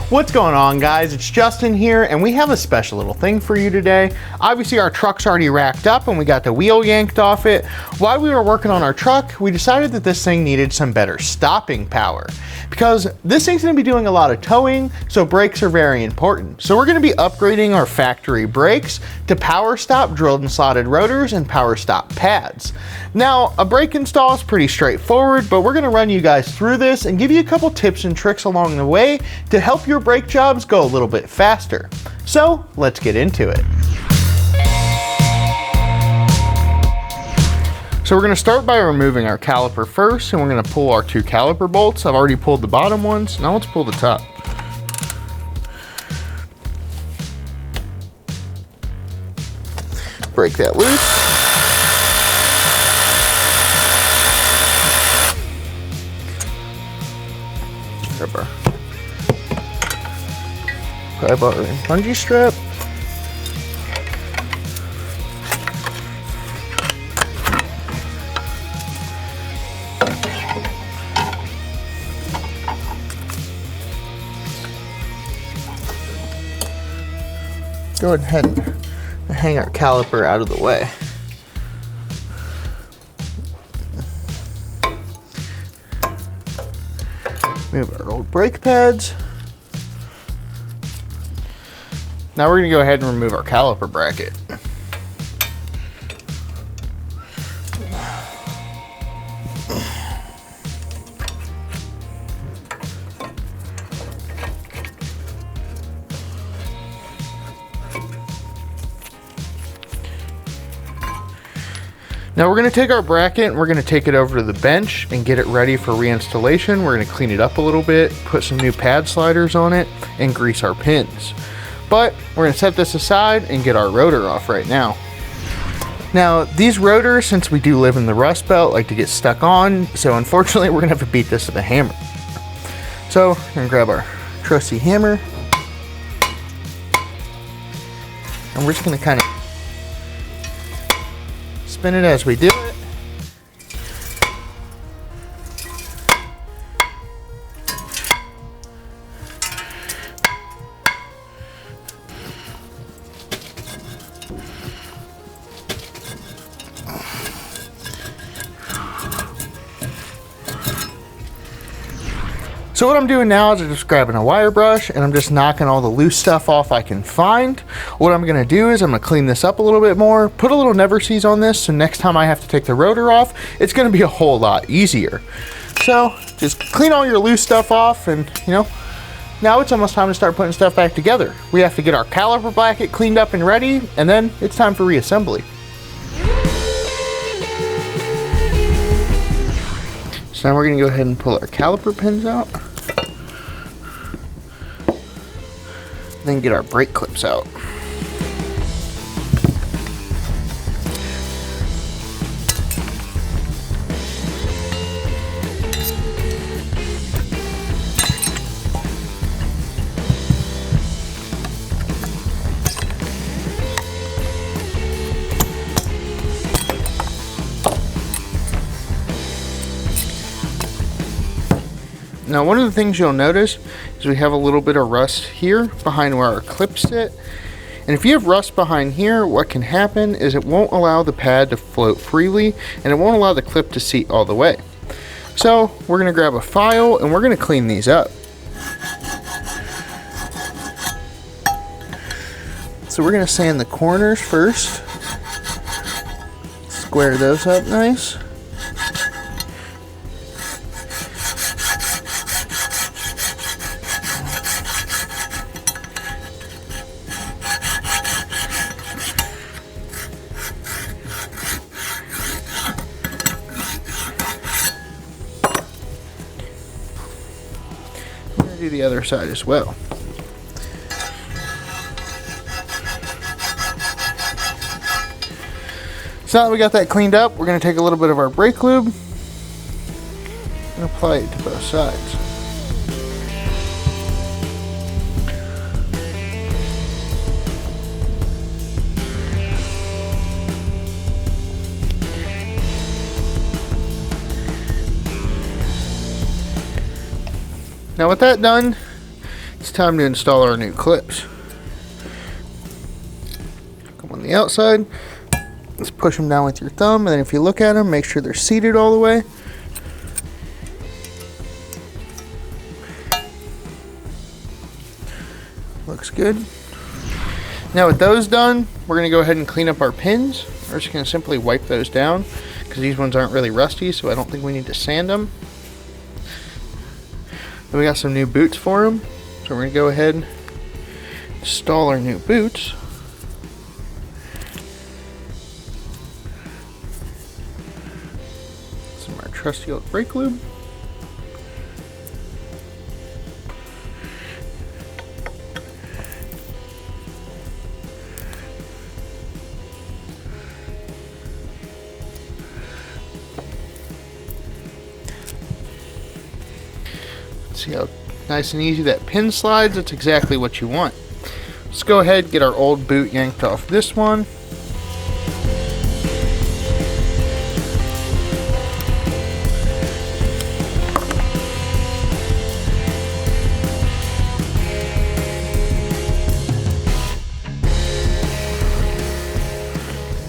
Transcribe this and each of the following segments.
What's going on, guys? It's Justin here, and we have a special little thing for you today. Obviously, our truck's already racked up and we got the wheel yanked off it. While we were working on our truck, we decided that this thing needed some better stopping power because this thing's gonna be doing a lot of towing, so brakes are very important. So we're gonna be upgrading our factory brakes to power stop drilled and slotted rotors and power stop pads. Now, a brake install is pretty straightforward, but we're gonna run you guys through this and give you a couple tips and tricks along the way to help your brake jobs go a little bit faster. So let's get into it. So we're going to start by removing our caliper first, and we're going to pull our two caliper bolts. I've already pulled the bottom ones. Now let's pull the top. Break that loose. Grab our pry-bar and bungee strap. Go ahead and hang our caliper out of the way. Move our old brake pads. Now we're going to go ahead and remove our caliper bracket. Now we're going to take our bracket and we're going to take it over to the bench and get it ready for reinstallation. We're going to clean it up a little bit, put some new pad sliders on it, and grease our pins. But we're going to set this aside and get our rotor off right now. Now these rotors, since we do live in the Rust Belt, like to get stuck on, so unfortunately we're going to have to beat this with a hammer. So we're going to grab our trusty hammer, and we're just going to kind of spin it as we do it. So what I'm doing now is I'm just grabbing a wire brush and I'm just knocking all the loose stuff off I can find. What I'm gonna do is I'm gonna clean this up a little bit more, put a little never seize on this, so next time I have to take the rotor off, it's gonna be a whole lot easier. So just clean all your loose stuff off, and now it's almost time to start putting stuff back together. We have to get our caliper bracket cleaned up and ready, and then it's time for reassembly. So now we're going to go ahead and pull our caliper pins out. Then get our brake clips out. Now one of the things you'll notice is we have a little bit of rust here behind where our clips sit. And if you have rust behind here, what can happen is it won't allow the pad to float freely, and it won't allow the clip to seat all the way. So we're going to grab a file and we're going to clean these up. So we're going to sand the corners first. Square those up nice. Do the other side as well. So now that we got that cleaned up, we're going to take a little bit of our brake lube and apply it to both sides. Now with that done, it's It's time to install our new clips. Come on the outside. Let's push them down with your thumb, and then if you look at them, make sure they're seated all the way. Looks good. Now with those done, we're going to go ahead and clean up our pins. We're just going to simply wipe those down because these ones aren't really rusty, so I don't think we need to sand them. Then we got some new boots for them, so we're going to go ahead and install our new boots. Some of our trusty old brake lube. See how nice and easy that pin slides? That's exactly what you want. Let's go ahead and get our old boot yanked off this one.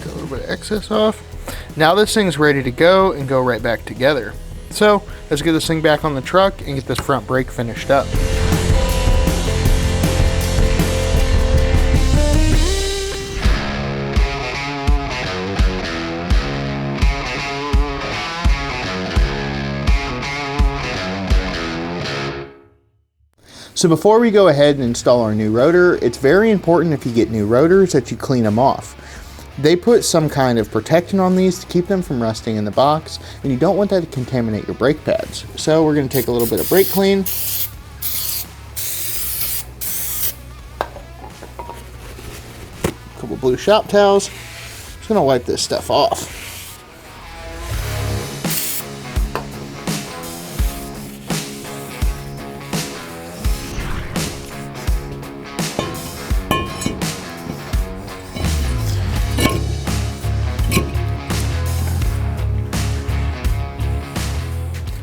Get a little bit of excess off. Now this thing's ready to go and go right back together. So let's get this thing back on the truck and get this front brake finished up. So before we go ahead and install our new rotor, it's very important if you get new rotors that you clean them off. They put some kind of protectant on these to keep them from rusting in the box, and you don't want that to contaminate your brake pads. So we're going to take a little bit of brake clean. A couple blue shop towels. Just going to wipe this stuff off.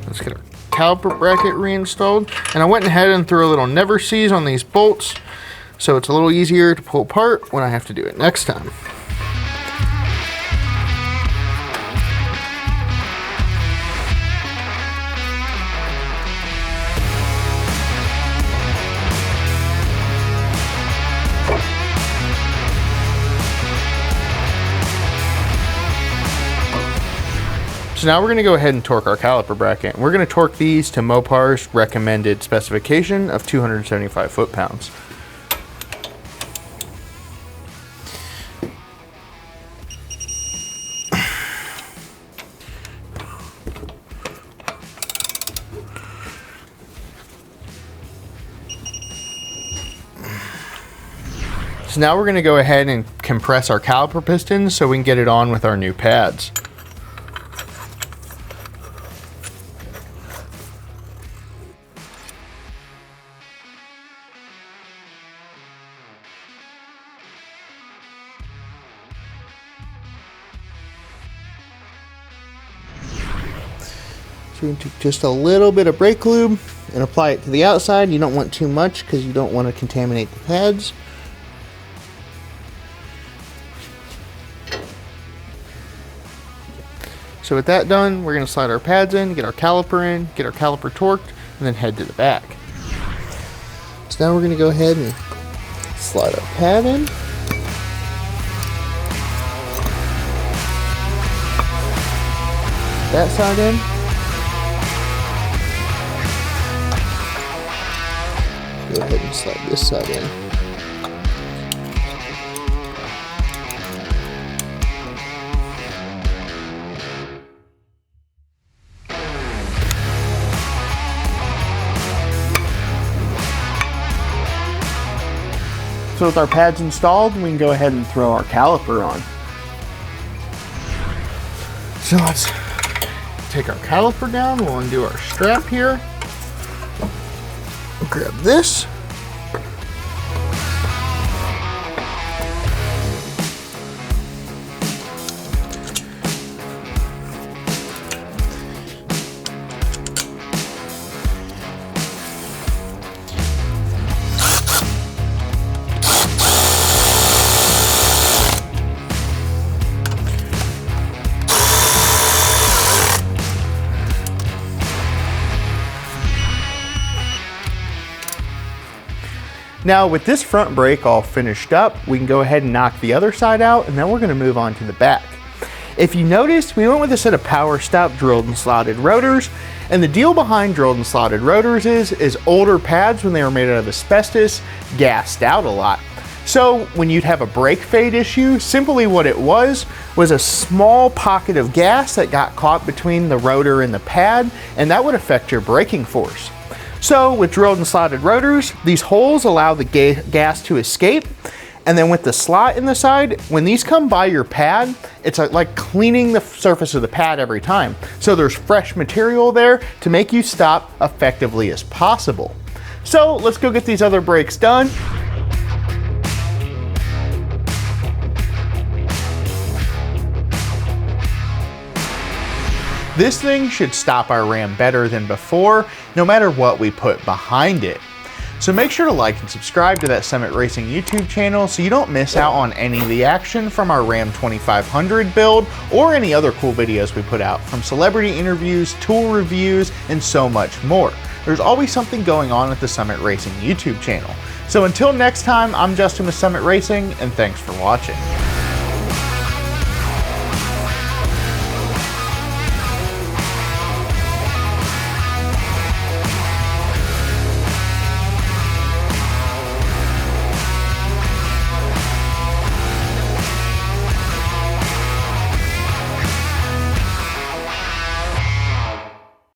Let's get our caliper bracket reinstalled. And I went ahead and threw a little never seize on these bolts, so it's a little easier to pull apart when I have to do it next time. So now we're going to go ahead and torque our caliper bracket. We're going to torque these to Mopar's recommended specification of 275 foot-pounds. So now we're going to go ahead and compress our caliper pistons so we can get it on with our new pads. So we can take just a little bit of brake lube and apply it to the outside. You don't want too much because you don't want to contaminate the pads. So with that done, we're going to slide our pads in, get our caliper torqued, and then head to the back. So now we're going to go ahead and slide our pad in. That side in. Go ahead and slide this side in. So with our pads installed, we can go ahead and throw our caliper on. So let's take our caliper down. We'll undo our strap here. Grab this. Now with this front brake all finished up, we can go ahead and knock the other side out, and then we're gonna move on to the back. If you noticed, we went with a set of power stop drilled and slotted rotors, and the deal behind drilled and slotted rotors is older pads, when they were made out of asbestos, gassed out a lot. So when you'd have a brake fade issue, simply what it was a small pocket of gas that got caught between the rotor and the pad, and that would affect your braking force. So with drilled and slotted rotors, these holes allow the gas to escape, and then with the slot in the side, when these come by your pad, it's like cleaning the surface of the pad every time. So there's fresh material there to make you stop effectively as possible. So let's go get these other brakes done. This thing should stop our Ram better than before, no matter what we put behind it. So make sure to like and subscribe to that Summit Racing YouTube channel so you don't miss out on any of the action from our Ram 2500 build or any other cool videos we put out, from celebrity interviews, tool reviews, and so much more. There's always something going on at the Summit Racing YouTube channel. So until next time, I'm Justin with Summit Racing, and thanks for watching.